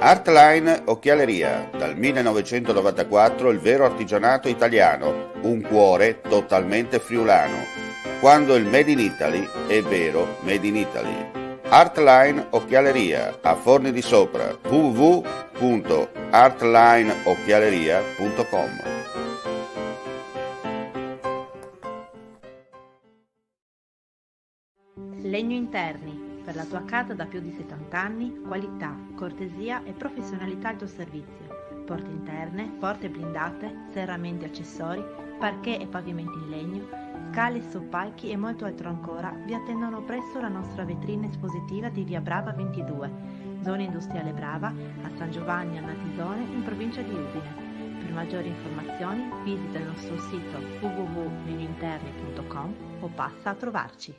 Artline Occhialeria, dal 1994 il vero artigianato italiano, un cuore totalmente friulano. Quando il Made in Italy è vero Made in Italy. Artline Occhialeria, a Forni di Sopra, www.artlineocchialeria.com. Legno Interni. Per la tua casa da più di 70 anni, qualità, cortesia e professionalità al tuo servizio. Porte interne, porte blindate, serramenti e accessori, parquet e pavimenti in legno, scale, soppalchi e molto altro ancora vi attendono presso la nostra vetrina espositiva di Via Brava 22, zona industriale Brava, a San Giovanni a Natisone, in provincia di Udine. Per maggiori informazioni visita il nostro sito www.legnointerni.com o passa a trovarci.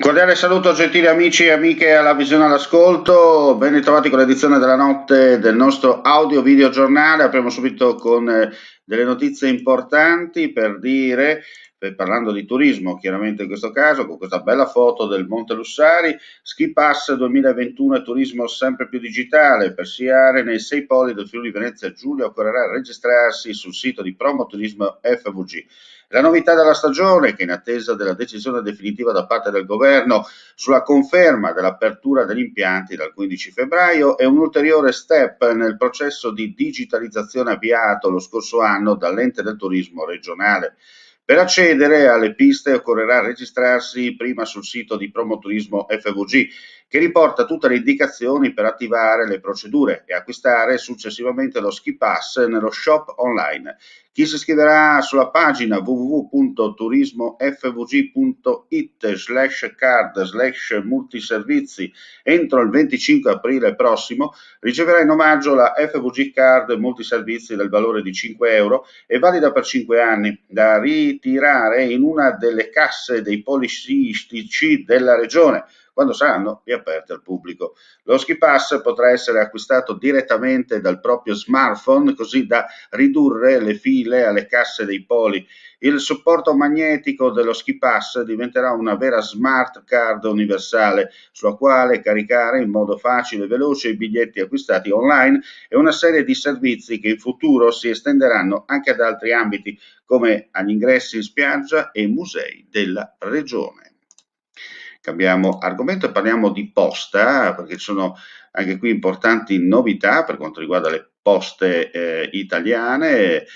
Cordiale saluto gentili amici e amiche alla visione all'ascolto, ben ritrovati con l'edizione della notte del nostro audio video giornale. Apriamo subito con delle notizie importanti parlando di turismo chiaramente in questo caso, con questa bella foto del Monte Lussari. Ski Pass 2021 e turismo sempre più digitale. Per sciare nei 6 poli del Friuli Venezia Giulia occorrerà registrarsi sul sito di Promoturismo FVG. La novità della stagione, che in attesa della decisione definitiva da parte del governo sulla conferma dell'apertura degli impianti dal 15 febbraio, è un ulteriore step nel processo di digitalizzazione avviato lo scorso anno dall'ente del turismo regionale. Per accedere alle piste occorrerà registrarsi prima sul sito di Promoturismo FVG, che riporta tutte le indicazioni per attivare le procedure e acquistare successivamente lo Ski Pass nello shop online. Chi si iscriverà sulla pagina www.turismo.fvg.it/card/multiservizi entro il 25 aprile prossimo riceverà in omaggio la FVG Card Multiservizi del valore di 5 euro e valida per 5 anni, da ritirare in una delle casse dei polistici della regione quando saranno riaperte al pubblico. Lo Ski Pass potrà essere acquistato direttamente dal proprio smartphone, così da ridurre le file alle casse dei poli. Il supporto magnetico dello Ski Pass diventerà una vera smart card universale, sulla quale caricare in modo facile e veloce i biglietti acquistati online e una serie di servizi che in futuro si estenderanno anche ad altri ambiti, come agli ingressi in spiaggia e musei della regione. Cambiamo argomento e parliamo di posta, perché ci sono anche qui importanti novità per quanto riguarda le poste italiane.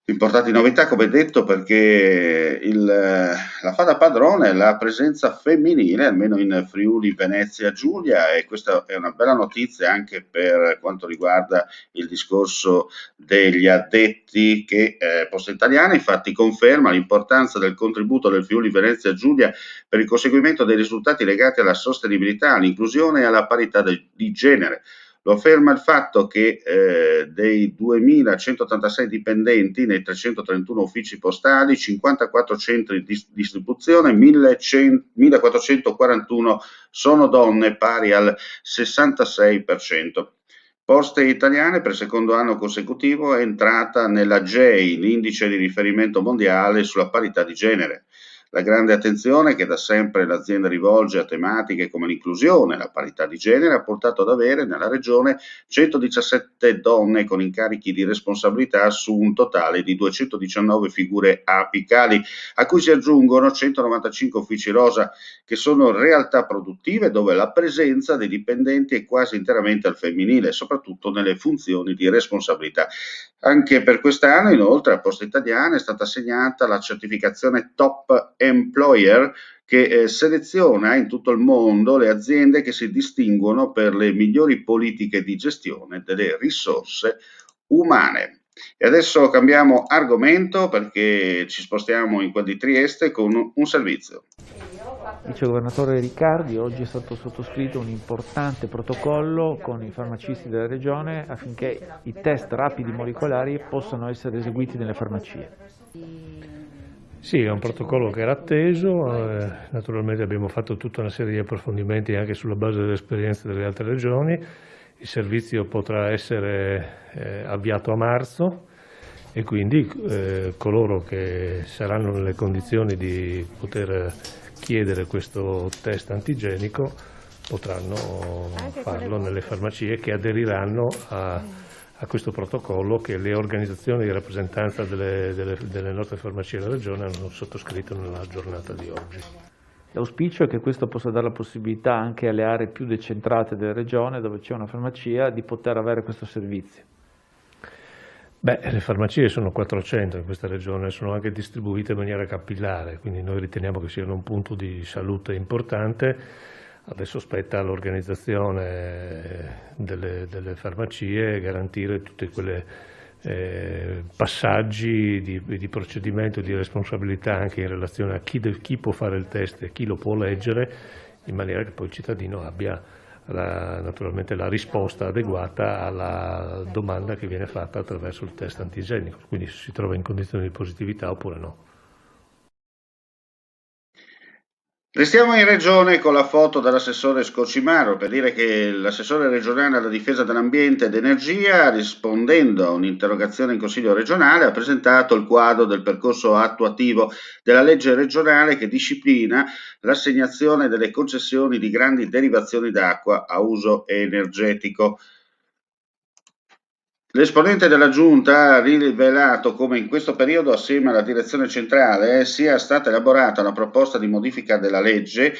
Importanti novità, come detto, perché la fa da padrone la presenza femminile, almeno in Friuli Venezia Giulia, e questa è una bella notizia anche per quanto riguarda il discorso degli addetti che Poste Italiane infatti conferma l'importanza del contributo del Friuli Venezia Giulia per il conseguimento dei risultati legati alla sostenibilità, all'inclusione e alla parità di genere. Lo afferma il fatto che dei 2.186 dipendenti nei 331 uffici postali, 54 centri di distribuzione, 1.441 sono donne, pari al 66%. Poste Italiane per il secondo anno consecutivo è entrata nella GEI, l'indice di riferimento mondiale sulla parità di genere. La grande attenzione che da sempre l'azienda rivolge a tematiche come l'inclusione e la parità di genere ha portato ad avere nella regione 117 donne con incarichi di responsabilità su un totale di 219 figure apicali, a cui si aggiungono 195 uffici rosa, che sono realtà produttive dove la presenza dei dipendenti è quasi interamente al femminile, soprattutto nelle funzioni di responsabilità. Anche per quest'anno, inoltre, a Poste Italiane è stata assegnata la certificazione Top Employer, che seleziona in tutto il mondo le aziende che si distinguono per le migliori politiche di gestione delle risorse umane. E adesso cambiamo argomento perché ci spostiamo in quel di Trieste con un servizio. Vice Governatore Riccardi, oggi è stato sottoscritto un importante protocollo con i farmacisti della Regione affinché i test rapidi molecolari possano essere eseguiti nelle farmacie. Sì, è un protocollo che era atteso, naturalmente abbiamo fatto tutta una serie di approfondimenti anche sulla base delle esperienze delle altre regioni. Il servizio potrà essere avviato a marzo e quindi coloro che saranno nelle condizioni di poter chiedere questo test antigenico potranno farlo nelle farmacie che aderiranno a questo protocollo che le organizzazioni di rappresentanza delle nostre farmacie della Regione hanno sottoscritto nella giornata di oggi. L'auspicio è che questo possa dare la possibilità anche alle aree più decentrate della Regione, dove c'è una farmacia, di poter avere questo servizio. Le farmacie sono 400 in questa regione, sono anche distribuite in maniera capillare, quindi noi riteniamo che siano un punto di salute importante. Adesso spetta all'organizzazione delle farmacie garantire tutti quei passaggi di procedimento, di responsabilità anche in relazione a chi può fare il test e chi lo può leggere, in maniera che poi il cittadino abbia naturalmente la risposta adeguata alla domanda che viene fatta attraverso il test antigenico, quindi se si trova in condizioni di positività oppure no. Restiamo in regione con la foto dell'assessore Scocimaro per dire che l'assessore regionale alla difesa dell'ambiente ed energia, rispondendo a un'interrogazione in Consiglio regionale, ha presentato il quadro del percorso attuativo della legge regionale che disciplina l'assegnazione delle concessioni di grandi derivazioni d'acqua a uso energetico. L'esponente della Giunta ha rivelato come in questo periodo, assieme alla direzione centrale, sia stata elaborata una proposta di modifica della legge,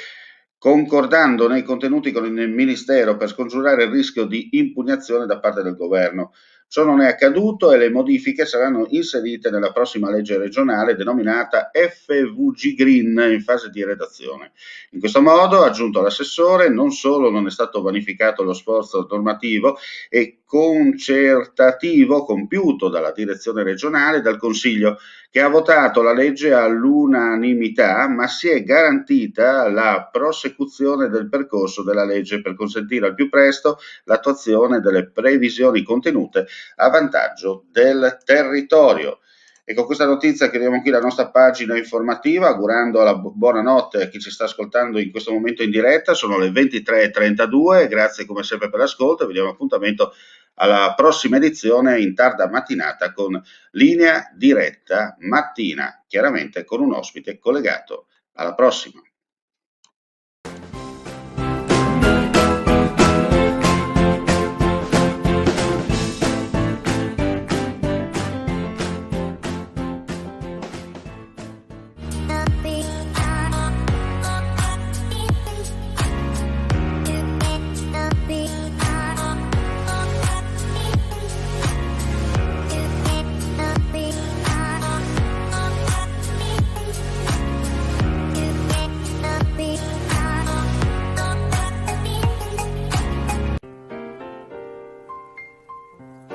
concordandone i contenuti con il Ministero per scongiurare il rischio di impugnazione da parte del Governo. Ciò non è accaduto e le modifiche saranno inserite nella prossima legge regionale denominata FVG Green in fase di redazione. In questo modo, aggiunto l'assessore, non solo non è stato vanificato lo sforzo normativo e concertativo compiuto dalla direzione regionale e dal Consiglio, che ha votato la legge all'unanimità, ma si è garantita la prosecuzione del percorso della legge per consentire al più presto l'attuazione delle previsioni contenute a vantaggio del territorio. E con questa notizia chiudiamo qui la nostra pagina informativa, augurando la buonanotte a chi ci sta ascoltando in questo momento in diretta. Sono le 23:32, grazie come sempre per l'ascolto e vi diamo appuntamento alla prossima edizione in tarda mattinata con linea diretta mattina, chiaramente con un ospite collegato. Alla prossima.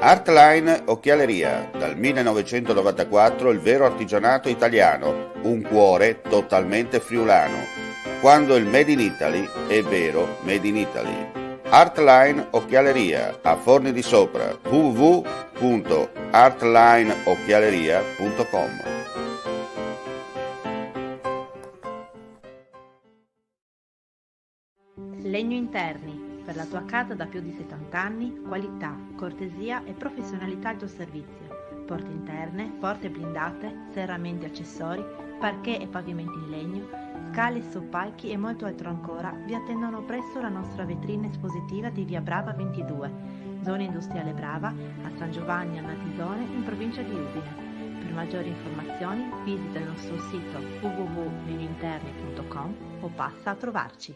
Artline Occhialeria, dal 1994 il vero artigianato italiano, un cuore totalmente friulano. Quando il Made in Italy è vero Made in Italy. Artline Occhialeria, a Forni di Sopra, www.artlineocchialeria.com. Legno Interni. Per la tua casa da più di 70 anni, qualità, cortesia e professionalità al tuo servizio. Porte interne, porte blindate, serramenti e accessori, parquet e pavimenti in legno, scale, soppalchi e molto altro ancora vi attendono presso la nostra vetrina espositiva di via Brava 22, zona industriale Brava, a San Giovanni al Natisone, in provincia di Udine. Per maggiori informazioni visita il nostro sito www.legnointerni.com o passa a trovarci.